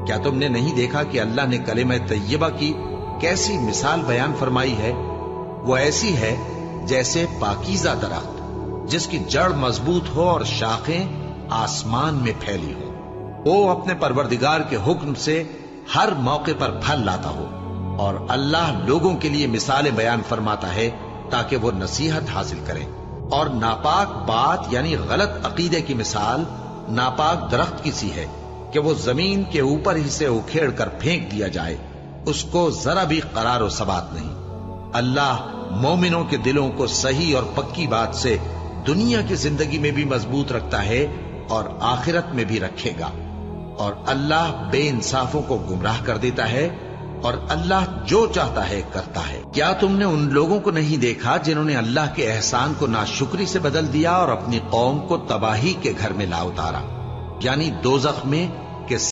کیا تم نے نہیں دیکھا کہ اللہ نے کلمہ طیبہ کی کیسی مثال بیان فرمائی ہے؟ وہ ایسی ہے جیسے پاکیزہ درخت جس کی جڑ مضبوط ہو اور شاخیں آسمان میں پھیلی ہو، وہ اپنے پروردگار کے حکم سے ہر موقع پر پھل لاتا ہو، اور اللہ لوگوں کے لیے مثالیں بیان فرماتا ہے تاکہ وہ نصیحت حاصل کریں۔ اور ناپاک بات یعنی غلط عقیدے کی مثال ناپاک درخت کی سی ہے کہ وہ زمین کے اوپر ہی سے اکھیڑ کر پھینک دیا جائے، اس کو ذرا بھی قرار و ثبات نہیں۔ اللہ مومنوں کے دلوں کو صحیح اور پکی بات سے دنیا کی زندگی میں بھی مضبوط رکھتا ہے اور آخرت میں بھی رکھے گا، اور اللہ بے انصافوں کو گمراہ کر دیتا ہے، اور اللہ جو چاہتا ہے کرتا ہے۔ کیا تم نے ان لوگوں کو نہیں دیکھا جنہوں نے اللہ کے احسان کو ناشکری سے بدل دیا اور اپنی قوم کو تباہی کے گھر میں لا اتارا، یعنی دوزخ میں